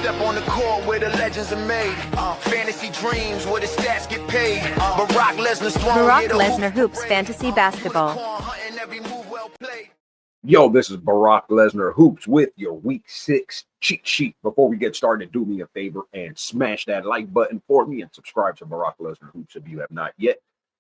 step on the court where the legends are made. Fantasy dreams where the stats get paid. Barack Lesnar Barack Lesnar Hoops Fantasy Basketball. Yo, this is Barack Lesnar Hoops with your Week 6 cheat sheet. Before we get started, do me a favor and smash that like button for me and subscribe to Barack Lesnar Hoops if you have not yet.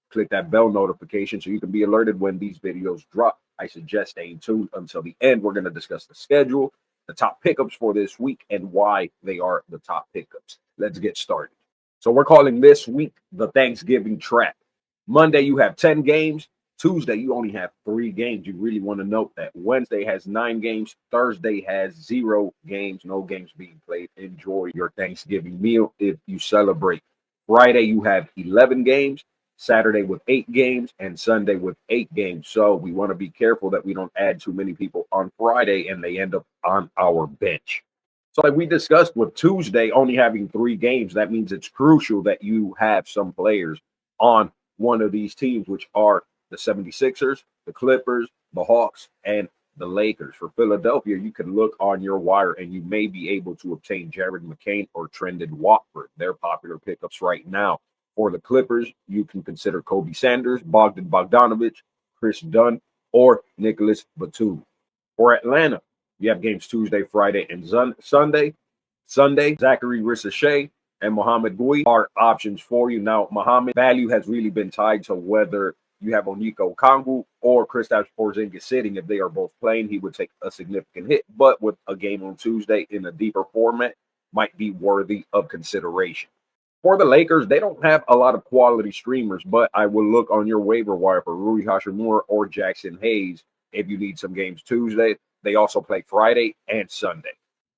Click that bell notification so you can be alerted when these videos drop. I suggest staying tuned until the end. We're going to discuss the schedule, the top pickups for this week, and why they are the top pickups. Let's get started. So we're calling this week the Thanksgiving Trap. Monday, you have 10 games. Tuesday, you only have 3 games. You really want to note that. Wednesday has 9 games. Thursday has 0 games. No games being played. Enjoy your Thanksgiving meal if you celebrate. Friday, you have 11 games. Saturday with 8 games. And Sunday with 8 games. So we want to be careful that we don't add too many people on Friday and they end up on our bench. So like we discussed with Tuesday only having 3 games, that means it's crucial that you have some players on one of these teams, which are the 76ers, the Clippers, the Hawks, and the Lakers. For Philadelphia, you can look on your wire and you may be able to obtain McCain or Trendon Watford. They're popular pickups right now. For the Clippers, you can consider Kobe Sanders, Bogdan Bogdanovic, Chris Dunn, or Nicholas Batum. For Atlanta, you have games Tuesday, Friday, and Sunday. Zachary Ricochet and Mohamed Gui are options for you. Now, Mohamed value has really been tied to whether you have Onyeka Okongwu or Kristaps Porzingis sitting. If they are both playing, he would take a significant hit. But with a game on Tuesday in a deeper format, might be worthy of consideration. For the Lakers, they don't have a lot of quality streamers, but I will look on your waiver wire for Rui Hachimura or Jackson Hayes if you need some games Tuesday. They also play Friday and Sunday.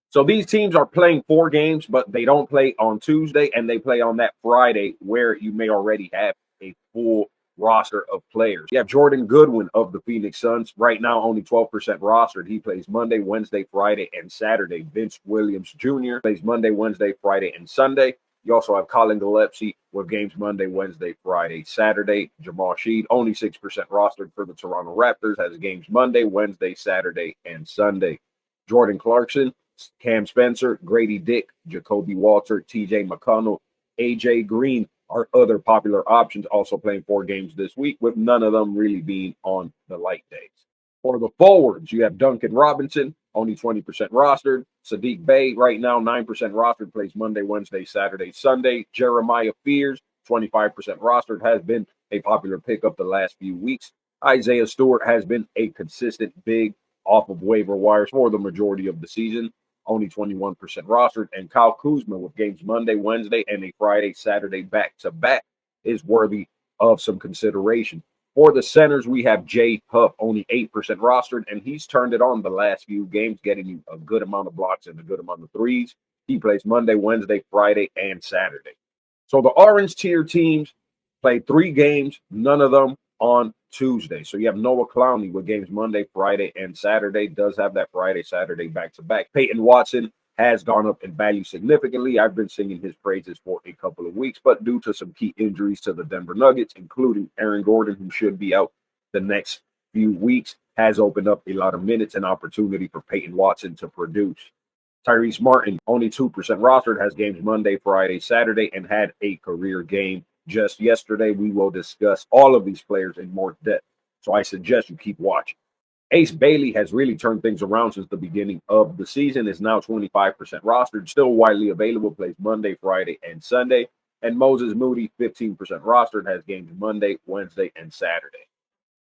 So these teams are playing 4 games, but they don't play on Tuesday, and they play on that Friday where you may already have a full roster of players. You have Jordan Goodwin of the Phoenix Suns, right now only 12% rostered. He plays Monday, Wednesday, Friday, and Saturday. Vince Williams Jr. plays Monday, Wednesday, Friday, and Sunday. You also have Collin Gillespie with games Monday, Wednesday, Friday, Saturday. Jamal Shead, only 6% rostered for the Toronto Raptors, has games Monday, Wednesday, Saturday, and Sunday. Jordan Clarkson, Cam Spencer, Grady Dick, Jacoby Walter, TJ McConnell, AJ Green are other popular options, also playing 4 games this week, with none of them really being on the light days. For the forwards, you have Duncan Robinson, only 20% rostered. Saddiq Bey, right now 9% rostered, plays Monday, Wednesday, Saturday, Sunday. Jeremiah Fears, 25% rostered, has been a popular pickup the last few weeks. Isaiah Stewart has been a consistent big off of waiver wires for the majority of the season, only 21% rostered. And Kyle Kuzma with games Monday, Wednesday, and a Friday, Saturday back-to-back is worthy of some consideration. For the centers, we have Jay Huff, only 8% rostered, and he's turned it on the last few games, getting you a good amount of blocks and a good amount of threes. He plays Monday, Wednesday, Friday, and Saturday. So the orange tier teams play 3 games, none of them on Tuesday. So you have Noah Clowney with games Monday, Friday, and Saturday. Does have that Friday, Saturday back-to-back. Peyton Watson has gone up in value significantly. I've been singing his praises for a couple of weeks, but due to some key injuries to the Denver Nuggets, including Aaron Gordon, who should be out the next few weeks, has opened up a lot of minutes and opportunity for Peyton Watson to produce. Tyrese Martin, only 2% rostered, has games Monday, Friday, Saturday, and had a career game just yesterday. We will discuss all of these players in more depth, so I suggest you keep watching. Ace Bailey has really turned things around since the beginning of the season, is now 25% rostered, still widely available, plays Monday, Friday, and Sunday. And Moses Moody, 15% rostered, has games Monday, Wednesday, and Saturday.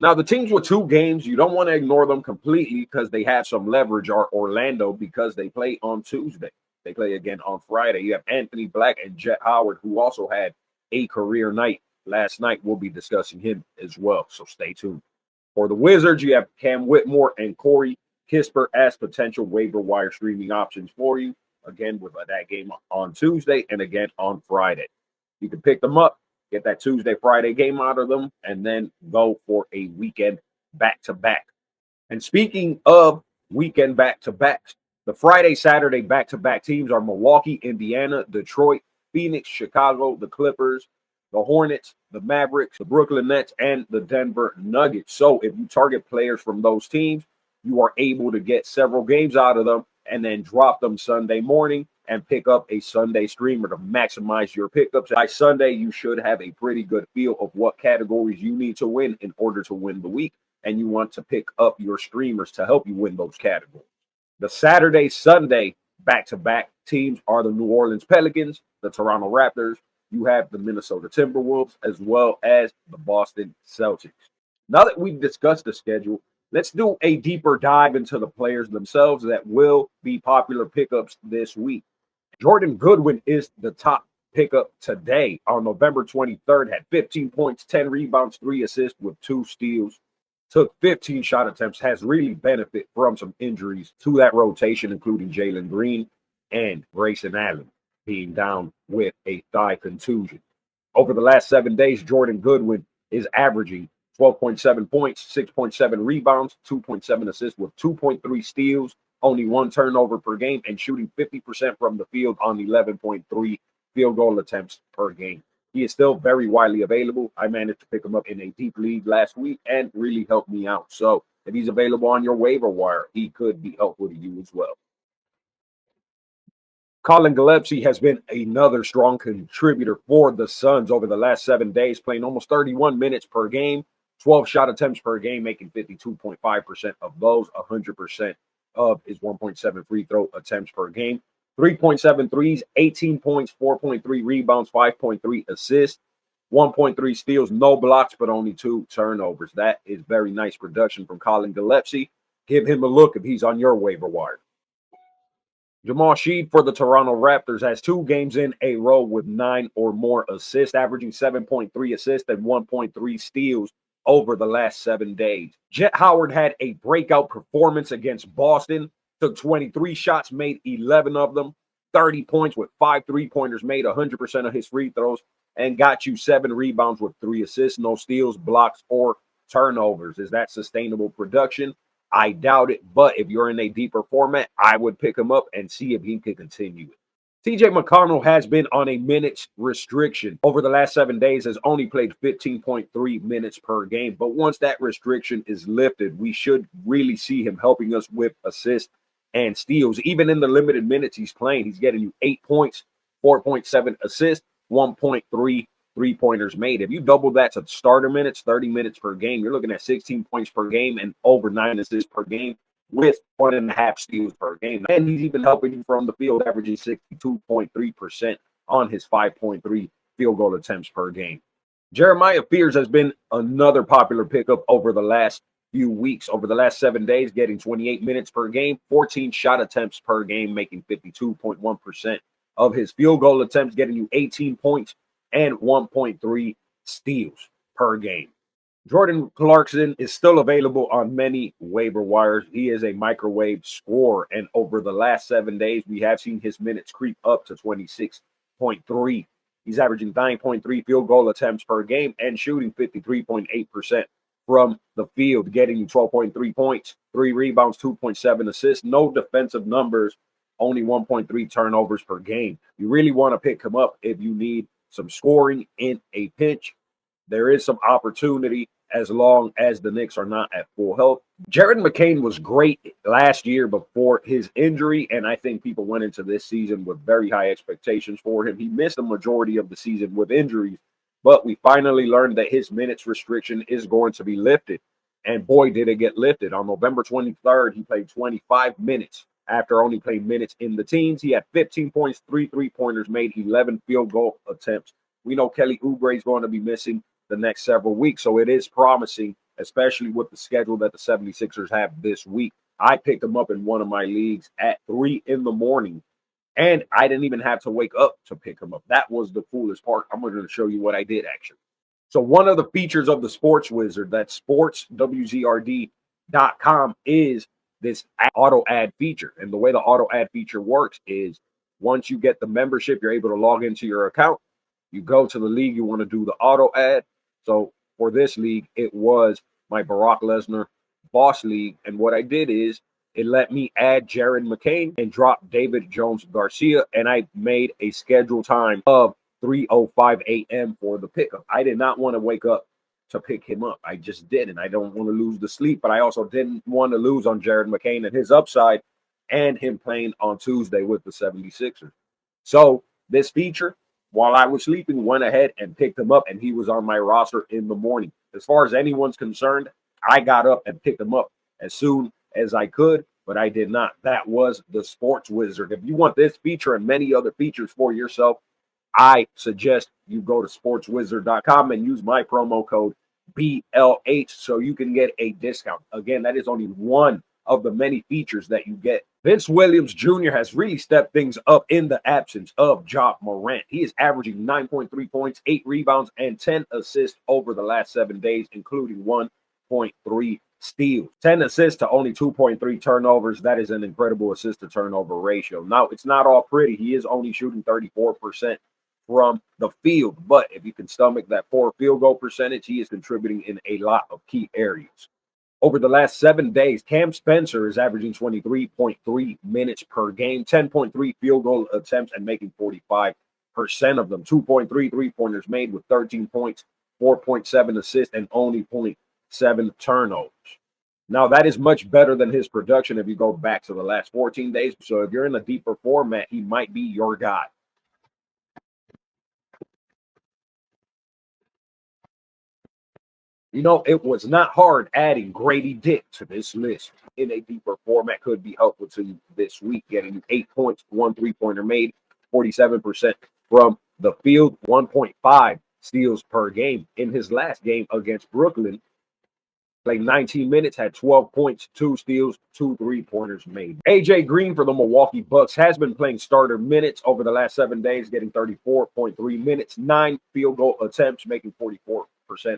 Now, the teams with 2 games, you don't want to ignore them completely because they have some leverage, are Orlando, because they play on Tuesday. They play again on Friday. You have Anthony Black and Jett Howard, who also had a career night last night. We'll be discussing him as well, so stay tuned. For the Wizards, you have Cam Whitmore and Corey Kispert as potential waiver wire streaming options for you. Again, with that game on Tuesday and again on Friday. You can pick them up, get that Tuesday, Friday game out of them, and then go for a weekend back-to-back. And speaking of weekend back-to-backs, the Friday, Saturday back-to-back teams are Milwaukee, Indiana, Detroit, Phoenix, Chicago, the Clippers, the Hornets, the Mavericks, the Brooklyn Nets, and the Denver Nuggets. So if you target players from those teams, you are able to get several games out of them and then drop them Sunday morning and pick up a Sunday streamer to maximize your pickups. By Sunday, you should have a pretty good feel of what categories you need to win in order to win the week, and you want to pick up your streamers to help you win those categories. The Saturday, Sunday back-to-back teams are the New Orleans Pelicans, the Toronto Raptors. You have the Minnesota Timberwolves, as well as the Boston Celtics. Now that we've discussed the schedule, let's do a deeper dive into the players themselves that will be popular pickups this week. Jordan Goodwin is the top pickup today on November 23rd, had 15 points, 10 rebounds, 3 assists with 2 steals. Took 15 shot attempts, has really benefited from some injuries to that rotation, including Jalen Green and Grayson Allen being down with a thigh contusion. Over the last 7 days, Jordan Goodwin is averaging 12.7 points, 6.7 rebounds, 2.7 assists with 2.3 steals, only 1 turnover per game, and shooting 50% from the field on 11.3 field goal attempts per game. He is still very widely available. I managed to pick him up in a deep league last week and really helped me out. So if he's available on your waiver wire, he could be helpful to you as well. Collin Gillespie has been another strong contributor for the Suns over the last 7 days, playing almost 31 minutes per game, 12 shot attempts per game, making 52.5% of those, 100% of his 1.7 free throw attempts per game. 3.7 threes, 18 points, 4.3 rebounds, 5.3 assists, 1.3 steals, no blocks, but only 2 turnovers. That is very nice production from Collin Gillespie. Give him a look if he's on your waiver wire. Jamal Shead for the Toronto Raptors has 2 games in a row with 9 or more assists, averaging 7.3 assists and 1.3 steals over the last 7 days. Jett Howard had a breakout performance against Boston. Took 23 shots, made 11 of them, 30 points with 5 3-pointers, made 100% of his free throws, and got you 7 rebounds with 3 assists, no steals, blocks, or turnovers. Is that sustainable production? I doubt it, but if you're in a deeper format, I would pick him up and see if he can continue it. TJ McConnell has been on a minutes restriction. Over the last 7 days, has only played 15.3 minutes per game, but once that restriction is lifted, we should really see him helping us with assists and steals. Even in the limited minutes he's playing, he's getting you 8 points, 4.7 assists, 1.3 3-pointers made. If you double that to starter minutes, 30 minutes per game, you're looking at 16 points per game and over 9 assists per game with 1.5 steals per game. And he's even helping you from the field, averaging 62.3% on his 5.3 field goal attempts per game. Jeremiah Fears has been another popular pickup over the last few weeks. Over the last 7 days, getting 28 minutes per game, 14 shot attempts per game, making 52.1% of his field goal attempts, getting you 18 points and 1.3 steals per game. Jordan Clarkson is still available on many waiver wires. He is a microwave scorer, and over the last 7 days, we have seen his minutes creep up to 26.3. He's averaging 9.3 field goal attempts per game and shooting 53.8% from the field, getting you 12.3 points, 3 rebounds, 2.7 assists, no defensive numbers, only 1.3 turnovers per game. You really want to pick him up if you need some scoring in a pinch. There is some opportunity as long as the Knicks are not at full health. Jared McCain was great last year before his injury, and I think people went into this season with very high expectations for him. He missed the majority of the season with injuries, but we finally learned that his minutes restriction is going to be lifted, and boy, did it get lifted. On November 23rd, he played 25 minutes. After only playing minutes in the teens, he had 15 points, 3 3-pointers, made 11 field goal attempts. We know Kelly Oubre is going to be missing the next several weeks, so it is promising, especially with the schedule that the 76ers have this week. I picked him up in one of my leagues at 3 in the morning, and I didn't even have to wake up to pick him up. That was the coolest part. I'm going to show you what I did, actually. So one of the features of the Sports Wizard, that's sportswzrd.com, is this auto ad feature. And the way the auto ad feature works is once you get the membership, you're able to log into your account. You go to the league you want to do the auto ad. So for this league, it was my Barack Lesnar Boss League. And what I did is it let me add Jared McCain and drop David Jones Garcia. And I made a scheduled time of 3:05 a.m. for the pickup. I did not want to wake up to pick him up. I just didn't. I don't want to lose the sleep, but I also didn't want to lose on Jared McCain and his upside. and him playing on Tuesday with the 76ers. So this feature, while I was sleeping, went ahead and picked him up, and he was on my roster in the morning. As far as anyone's concerned, I got up and picked him up as soon as I could, but I did not. That was the Sports Wizard. If you want this feature and many other features for yourself, I suggest you go to sportswizard.com and use my promo code BLH so you can get a discount. Again, that is only one of the many features that you get. Vince Williams Jr. has really stepped things up in the absence of Ja Morant. He is averaging 9.3 points, 8 rebounds, and 10 assists over the last 7 days, including 1.3 steals. 10 assists to only 2.3 turnovers. That is an incredible assist to turnover ratio. Now, it's not all pretty. He is only shooting 34% from the field, but if you can stomach that poor field goal percentage, he is contributing in a lot of key areas. Over the last 7 days, Cam Spencer is averaging 23.3 minutes per game, 10.3 field goal attempts, and making 45% of them. 2.3 3-pointers made with 13 points, 4.7 assists, and only 0.7 turnovers. Now, that is much better than his production if you go back to the last 14 days. So if you're in a deeper format, he might be your guy. You know, it was not hard adding Gradey Dick to this list. In a deeper format could be helpful to you this week, getting you 8 points, 1 3-pointer made, 47% from the field, 1.5 steals per game. In his last game against Brooklyn, played 19 minutes, had 12 points, 2 steals, 2 3-pointers made. AJ Green for the Milwaukee Bucks has been playing starter minutes over the last 7 days, getting 34.3 minutes, 9 field goal attempts, making 44%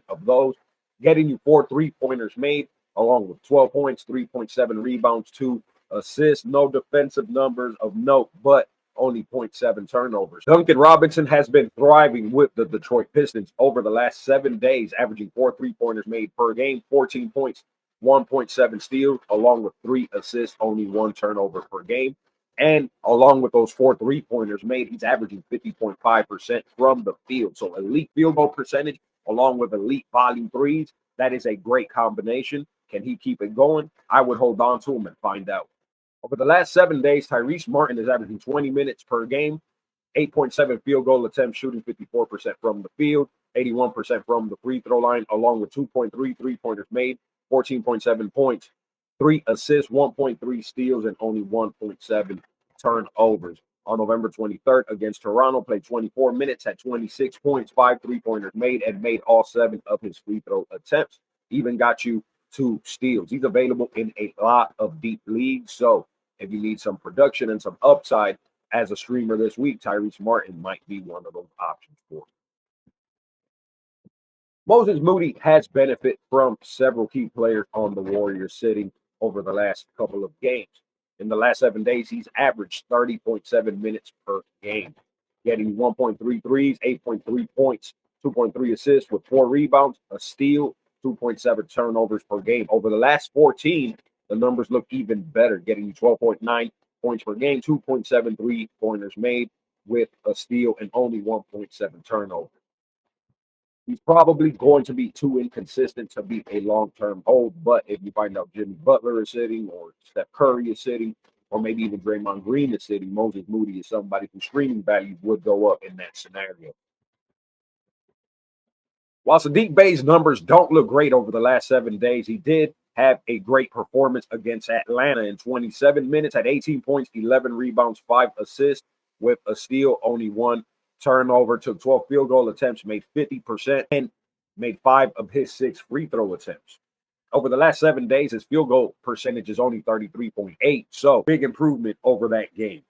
of those, getting you 4 3-pointers made, along with 12 points, 3.7 rebounds, 2 assists. No defensive numbers of note, but only 0.7 turnovers. Duncan Robinson has been thriving with the Detroit Pistons over the last 7 days, averaging 4 3-pointers made per game, 14 points, 1.7 steals, along with 3 assists, only 1 turnover per game. And along with those 4 3-pointers made, he's averaging 50.5% from the field. So elite field goal percentage, along with elite volume threes. That is a great combination. Can he keep it going? I would hold on to him and find out. Over the last 7 days, Tyrese Martin is averaging 20 minutes per game, 8.7 field goal attempts, shooting 54% from the field, 81% from the free throw line, along with 2.3 3-pointers made, 14.7 points, 3 assists, 1.3 steals, and only 1.7 turnovers. On November 23rd against Toronto, played 24 minutes, had 26 points, 5 3-pointers made, and made all 7 of his free throw attempts. Even got you 2 steals. He's available in a lot of deep leagues. So if you need some production and some upside as a streamer this week, Tyrese Martin might be one of those options for you. Moses Moody has benefited from several key players on the Warriors sitting over the last couple of games. In the last 7 days, he's averaged 30.7 minutes per game, getting 1.3 threes, 8.3 points, 2.3 assists with 4 rebounds, a steal, 2.7 turnovers per game. Over the last 14, the numbers look even better, getting 12.9 points per game, 2.7 3-pointers made with a steal and only 1.7 turnovers. He's probably going to be too inconsistent to be a long-term hold, but if you find out Jimmy Butler is sitting or Steph Curry is sitting or maybe even Draymond Green is sitting, Moses Moody is somebody whose streaming value would go up in that scenario. While Saddiq Bey's numbers don't look great over the last 7 days, he did have a great performance against Atlanta in 27 minutes, had 18 points, 11 rebounds, 5 assists with a steal, only 1 turnover, took 12 field goal attempts, made 50%, and made 5 of his 6 free throw attempts. Over the last 7 days, his field goal percentage is only 33.8, so big improvement over that game.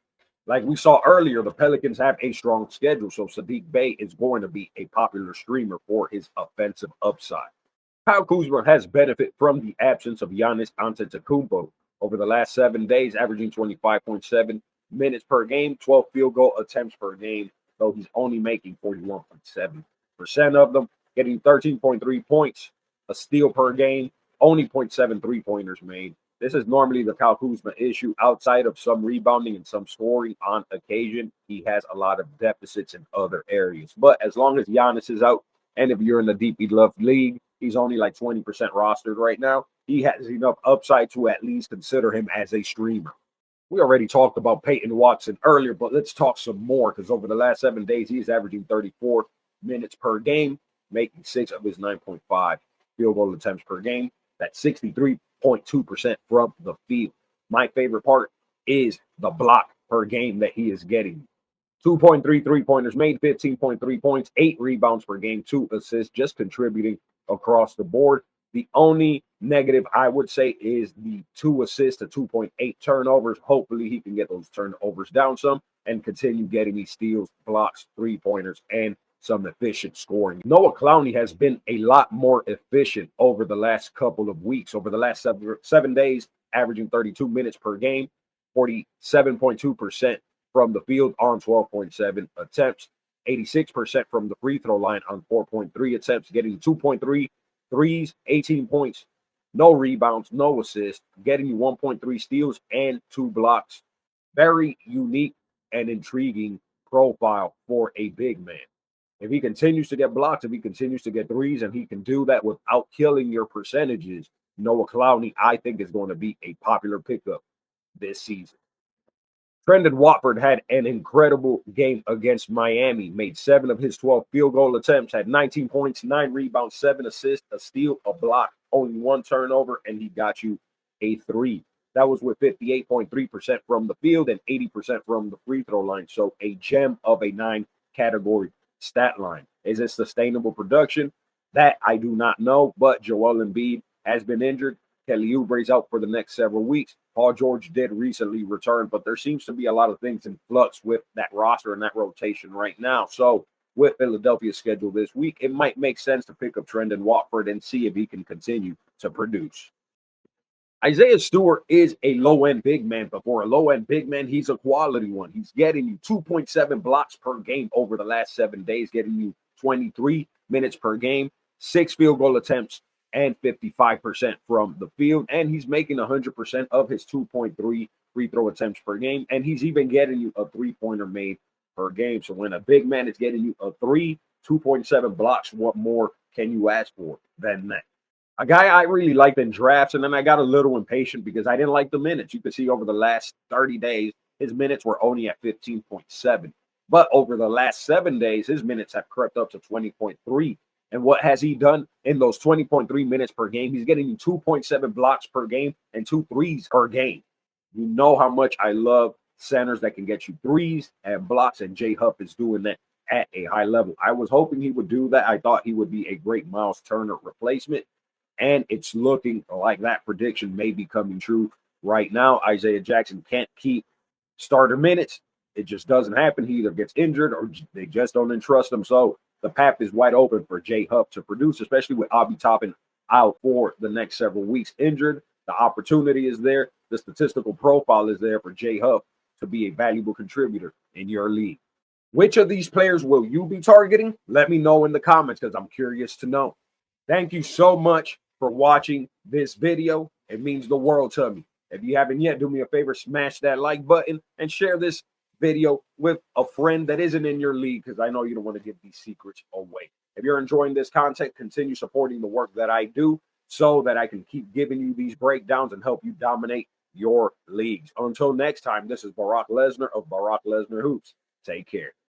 Like we saw earlier, the Pelicans have a strong schedule, so Saddiq Bey is going to be a popular streamer for his offensive upside. Kyle Kuzma has benefited from the absence of Giannis Antetokounmpo over the last 7 days, averaging 25.7 minutes per game, 12 field goal attempts per game, though he's only making 41.7% of them, getting 13.3 points, a steal per game, only 0.7 3-pointers made. This is normally the Kyle Kuzma issue. Outside of some rebounding and some scoring on occasion, he has a lot of deficits in other areas. But as long as Giannis is out, and if you're in the deeply loved league, he's only like 20% rostered right now, he has enough upside to at least consider him as a streamer. We already talked about Peyton Watson earlier, but let's talk some more because over the last 7 days, he is averaging 34 minutes per game, making 6 of his 9.5 field goal attempts per game. That's 63.2% from the field. My favorite part is the block per game that he is getting. 2.3 3-pointers made, 15.3 points, 8 rebounds per game, 2 assists, just contributing across the board. The only negative I would say is the 2 assists to 2.8 turnovers. Hopefully he can get those turnovers down some and continue getting these steals, blocks, 3-pointers, and some efficient scoring. Noah Clowney has been a lot more efficient over the last couple of weeks. Over the last 7 days, averaging 32 minutes per game, 47.2% from the field on 12.7 attempts, 86% from the free throw line on 4.3 attempts, getting 2.3 threes, 18 points, no rebounds, no assists, getting you 1.3 steals and 2 blocks. Very unique and intriguing profile for a big man. If he continues to get blocks, if he continues to get threes, and he can do that without killing your percentages, Noah Clowney, I think, is going to be a popular pickup this season. Trendon Watford had an incredible game against Miami, made 7 of his 12 field goal attempts, had 19 points, 9 rebounds, 7 assists, a steal, a block, only 1 turnover, and he got you a 3. That was with 58.3% from the field and 80% from the free throw line. So a gem of a 9-category stat line. Is it sustainable production? That I do not know, but Joel Embiid has been injured. Kelly Oubre's out for the next several weeks. Paul George did recently return, but there seems to be a lot of things in flux with that roster and that rotation right now. So with Philadelphia's schedule this week, it might make sense to pick up Trendon Watford and see if he can continue to produce. Isaiah Stewart is a low-end big man, but for a low-end big man, he's a quality one. He's getting you 2.7 blocks per game over the last 7 days, getting you 23 minutes per game, 6 field goal attempts, and 55% from the field. And he's making 100% of his 2.3 free throw attempts per game. And he's even getting you a 3-pointer made per game. So when a big man is getting you a 2.7 blocks, what more can you ask for than that? A guy I really liked in drafts, and then I got a little impatient because I didn't like the minutes. You can see over the last 30 days, his minutes were only at 15.7. But over the last 7 days, his minutes have crept up to 20.3. And what has he done in those 20.3 minutes per game? He's getting 2.7 blocks per game and 2 threes per game. You know how much I love centers that can get you threes and blocks, and Jay Huff is doing that at a high level. I was hoping he would do that. I thought he would be a great Miles Turner replacement, and it's looking like that prediction may be coming true right now. Isaiah Jackson can't keep starter minutes. It just doesn't happen. He either gets injured or they just don't entrust him. So the path is wide open for Jay Huff to produce, especially with Obi Toppin out for the next several weeks injured. The opportunity is there. The statistical profile is there for Jay Huff to be a valuable contributor in your league. Which of these players will you be targeting? Let me know in the comments because I'm curious to know. Thank you so much for watching this video. It means the world to me. If you haven't yet, do me a favor, smash that like button and share this video with a friend that isn't in your league, because I know you don't want to give these secrets away. If you're enjoying this content, continue supporting the work that I do so that I can keep giving you these breakdowns and help you dominate your leagues. Until next time, this is Barack Lesnar of Barack Lesnar Hoops. Take care.